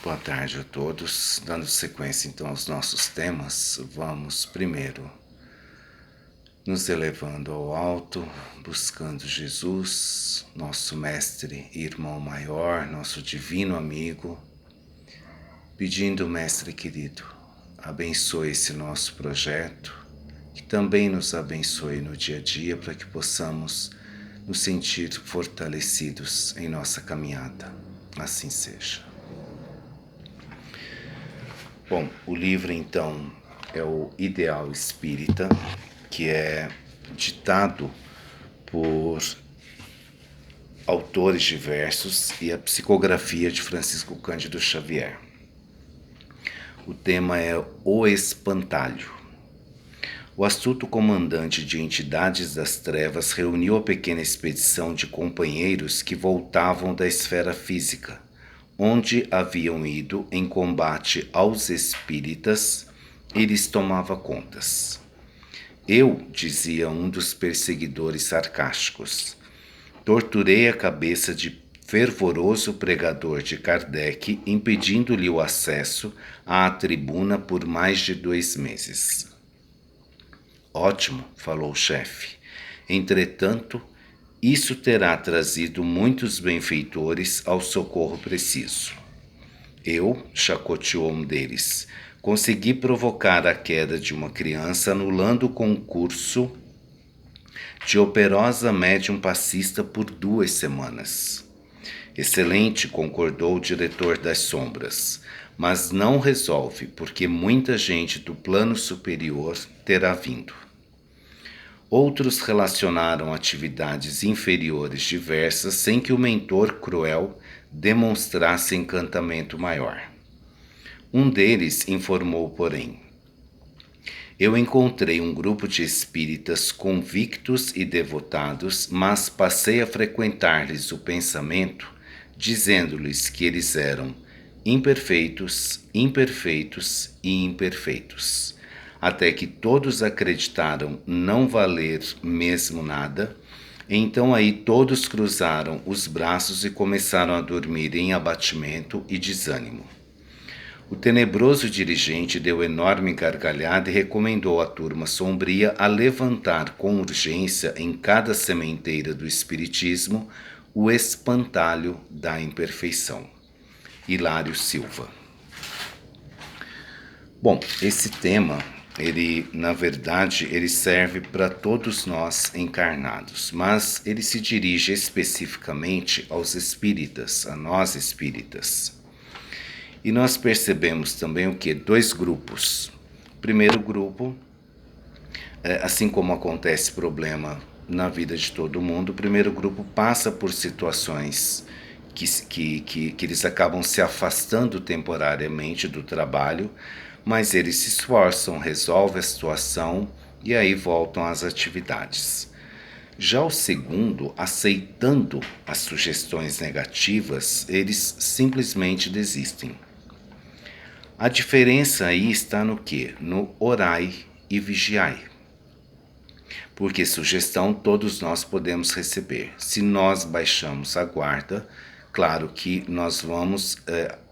Boa tarde a todos. Dando sequência então aos nossos temas, vamos primeiro nos elevando ao alto, buscando Jesus, nosso mestre e irmão maior, nosso divino amigo, pedindo, mestre querido, abençoe esse nosso projeto, que também nos abençoe no dia a dia para que possamos nos sentir fortalecidos em nossa caminhada. Assim seja. Bom, o livro então é o Ideal Espírita, que é ditado por autores diversos e a psicografia de Francisco Cândido Xavier. O tema é o espantalho. O astuto comandante de entidades das trevas reuniu a pequena expedição de companheiros que voltavam da esfera física, onde haviam ido em combate aos espíritas, e lhes tomava contas. Eu, dizia um dos perseguidores sarcásticos, torturei a cabeça de fervoroso pregador de Kardec, impedindo-lhe o acesso à tribuna por mais de 2 meses. Ótimo, falou o chefe. Entretanto, isso terá trazido muitos benfeitores ao socorro preciso. Eu, chacoteou um deles, consegui provocar a queda de uma criança anulando o concurso de operosa médium passista por 2 semanas. Excelente, concordou o diretor das sombras, mas não resolve, porque muita gente do plano superior terá vindo. Outros relacionaram atividades inferiores diversas sem que o mentor cruel demonstrasse encantamento maior. Um deles informou, porém, eu encontrei um grupo de espíritas convictos e devotados, mas passei a frequentar-lhes o pensamento, dizendo-lhes que eles eram imperfeitos, imperfeitos e imperfeitos, até que todos acreditaram não valer mesmo nada. Então aí todos cruzaram os braços e começaram a dormir em abatimento e desânimo. O tenebroso dirigente deu enorme gargalhada e recomendou à turma sombria a levantar com urgência em cada sementeira do espiritismo o espantalho da imperfeição. Hilário Silva. Bom, esse tema, na verdade, ele serve para todos nós encarnados, mas ele se dirige especificamente aos espíritas, a nós espíritas. E nós percebemos também o que? 2 grupos. O primeiro grupo, assim como acontece problema na vida de todo mundo, o primeiro grupo passa por situações que eles acabam se afastando temporariamente do trabalho, mas eles se esforçam, resolvem a situação e aí voltam às atividades. Já o segundo, aceitando as sugestões negativas, eles simplesmente desistem. A diferença aí está no quê? No orai e vigiai. Porque sugestão todos nós podemos receber. Se nós baixamos a guarda, claro que nós vamos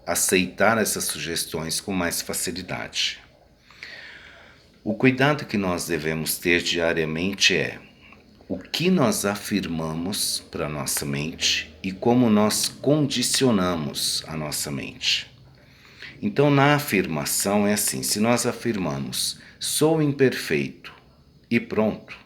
aceitar essas sugestões com mais facilidade. O cuidado que nós devemos ter diariamente é o que nós afirmamos para a nossa mente e como nós condicionamos a nossa mente. Então, na afirmação é assim, se nós afirmamos, sou imperfeito e pronto,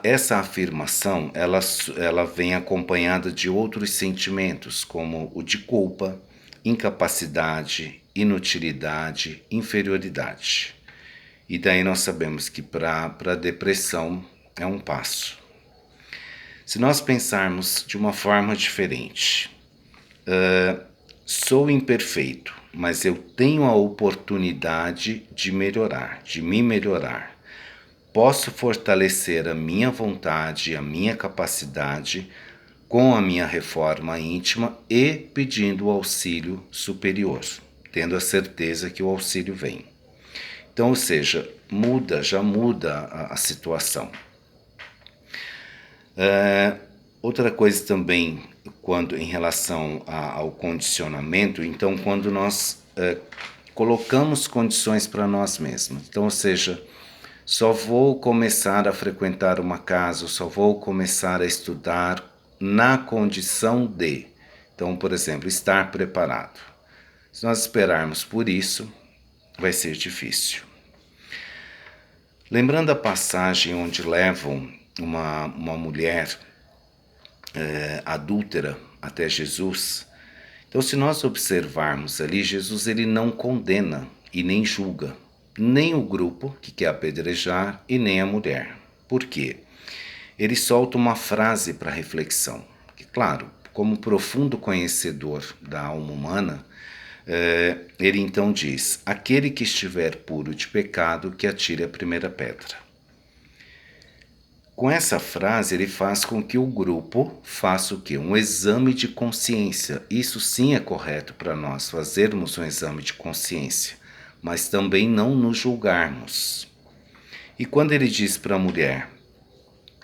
essa afirmação ela vem acompanhada de outros sentimentos, como o de culpa, incapacidade, inutilidade, inferioridade. E daí nós sabemos que para a depressão é um passo. Se nós pensarmos de uma forma diferente, sou imperfeito, mas eu tenho a oportunidade de melhorar, de me melhorar. Posso fortalecer a minha vontade, a minha capacidade com a minha reforma íntima e pedindo o auxílio superior, tendo a certeza que o auxílio vem. Então, ou seja, já muda a situação. Outra coisa também quando em relação ao condicionamento, então quando nós colocamos condições para nós mesmos. Então, ou seja, só vou começar a frequentar uma casa, só vou começar a estudar na condição de. Então, por exemplo, estar preparado. Se nós esperarmos por isso, vai ser difícil. Lembrando a passagem onde levam uma mulher adúltera até Jesus, então se nós observarmos ali, Jesus ele não condena e nem julga, nem o grupo que quer apedrejar e nem a mulher. Por quê? Ele solta uma frase para reflexão, que claro, como profundo conhecedor da alma humana, ele então diz: aquele que estiver puro de pecado, que atire a primeira pedra. Com essa frase, ele faz com que o grupo faça o quê? Um exame de consciência. Isso sim é correto para nós, fazermos um exame de consciência, mas também não nos julgarmos. E quando ele diz para a mulher,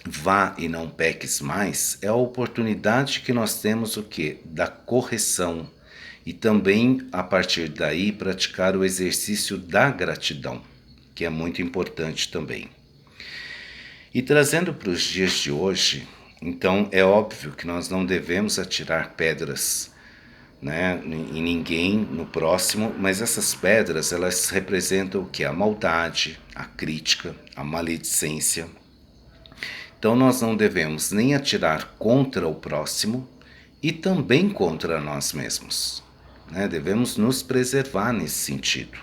vá e não peques mais, é a oportunidade que nós temos o quê? Da correção. E também, a partir daí, praticar o exercício da gratidão, que é muito importante também. E trazendo para os dias de hoje, então é óbvio que nós não devemos atirar pedras, né, em ninguém, no próximo, mas essas pedras elas representam o que? A maldade, a crítica, a maledicência. Então nós não devemos nem atirar contra o próximo e também contra nós mesmos, né? Devemos nos preservar nesse sentido.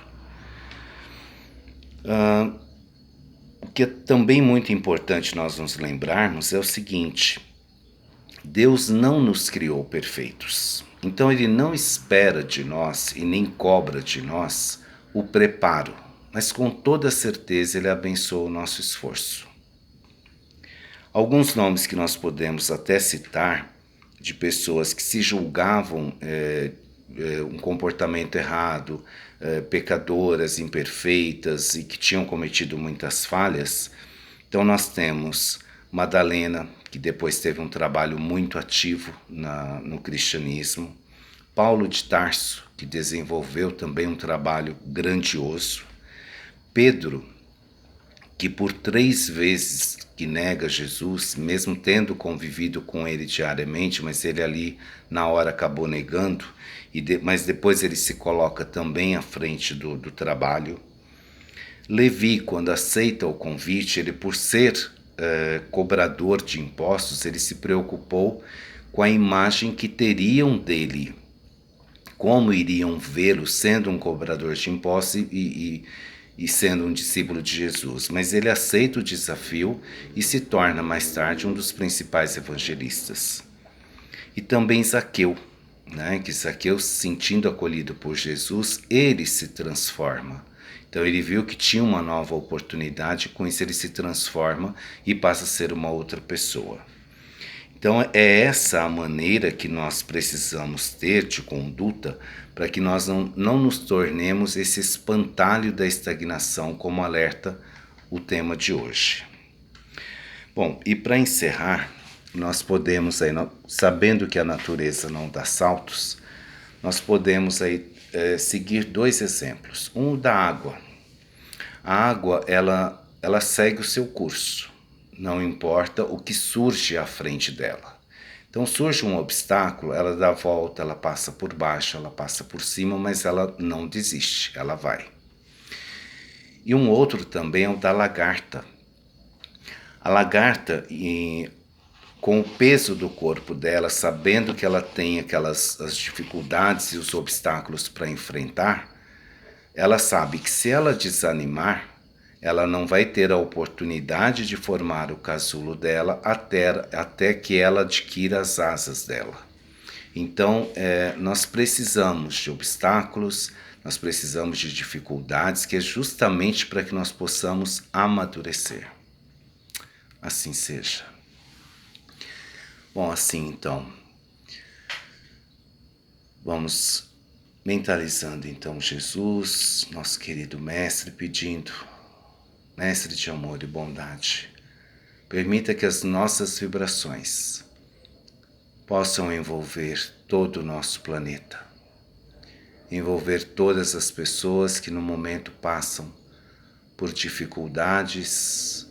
O que é também muito importante nós nos lembrarmos é o seguinte: Deus não nos criou perfeitos. Então Ele não espera de nós e nem cobra de nós o preparo, mas com toda certeza Ele abençoa o nosso esforço. Alguns nomes que nós podemos até citar de pessoas que se julgavam um comportamento errado, pecadoras, imperfeitas e que tinham cometido muitas falhas. Então nós temos Madalena, que depois teve um trabalho muito ativo no cristianismo, Paulo de Tarso, que desenvolveu também um trabalho grandioso, Pedro, que por 3 vezes que nega Jesus, mesmo tendo convivido com ele diariamente, mas ele ali na hora acabou negando, mas depois ele se coloca também à frente do trabalho. Levi, quando aceita o convite, ele por ser cobrador de impostos, ele se preocupou com a imagem que teriam dele, como iriam vê-lo sendo um cobrador de impostos e sendo um discípulo de Jesus, mas ele aceita o desafio e se torna mais tarde um dos principais evangelistas. E também Zaqueu, né? Que Zaqueu, se sentindo acolhido por Jesus, ele se transforma. Então ele viu que tinha uma nova oportunidade, com isso ele se transforma e passa a ser uma outra pessoa. Então é essa a maneira que nós precisamos ter de conduta para que nós não nos tornemos esse espantalho da estagnação, como alerta o tema de hoje. Bom, e para encerrar, nós podemos, aí, sabendo que a natureza não dá saltos, nós podemos aí, seguir 2 exemplos. Um da água. A água, ela segue o seu curso. Não importa o que surge à frente dela. Então surge um obstáculo, ela dá a volta, ela passa por baixo, ela passa por cima, mas ela não desiste, ela vai. E um outro também é o da lagarta. A lagarta, com o peso do corpo dela, sabendo que ela tem as dificuldades e os obstáculos para enfrentar, ela sabe que se ela desanimar, ela não vai ter a oportunidade de formar o casulo dela até que ela adquira as asas dela. Então, nós precisamos de obstáculos, nós precisamos de dificuldades, que é justamente para que nós possamos amadurecer. Assim seja. Bom, assim então, vamos mentalizando então Jesus, nosso querido Mestre, pedindo: Mestre de amor e bondade, permita que as nossas vibrações possam envolver todo o nosso planeta, envolver todas as pessoas que no momento passam por dificuldades,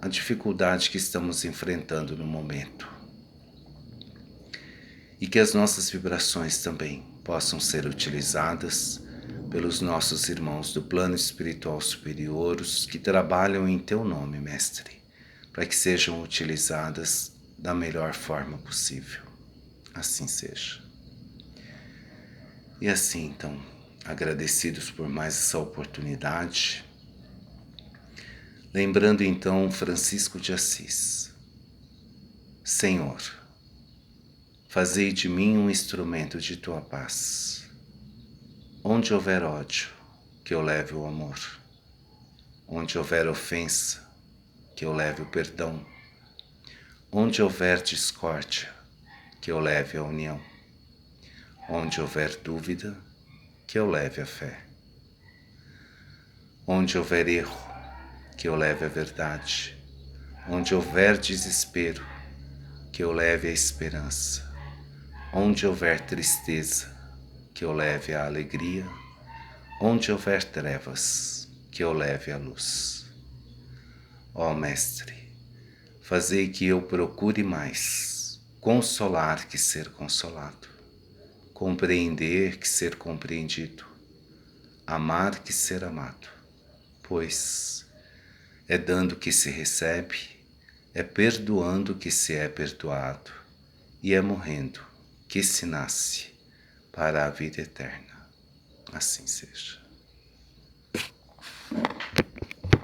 a dificuldade que estamos enfrentando no momento. E que as nossas vibrações também possam ser utilizadas pelos nossos irmãos do plano espiritual superior, os que trabalham em Teu nome, Mestre, para que sejam utilizadas da melhor forma possível. Assim seja. E assim, então, agradecidos por mais essa oportunidade, lembrando então Francisco de Assis: Senhor, fazei de mim um instrumento de Tua paz. Onde houver ódio, que eu leve o amor. Onde houver ofensa, que eu leve o perdão. Onde houver discórdia, que eu leve a união. Onde houver dúvida, que eu leve a fé. Onde houver erro, que eu leve a verdade. Onde houver desespero, que eu leve a esperança. Onde houver tristeza, que eu leve a alegria. Onde houver trevas, que eu leve a luz. Ó Mestre, fazei que eu procure mais consolar que ser consolado, compreender que ser compreendido, amar que ser amado, pois é dando que se recebe, é perdoando que se é perdoado, e é morrendo que se nasce para a vida eterna. Assim seja.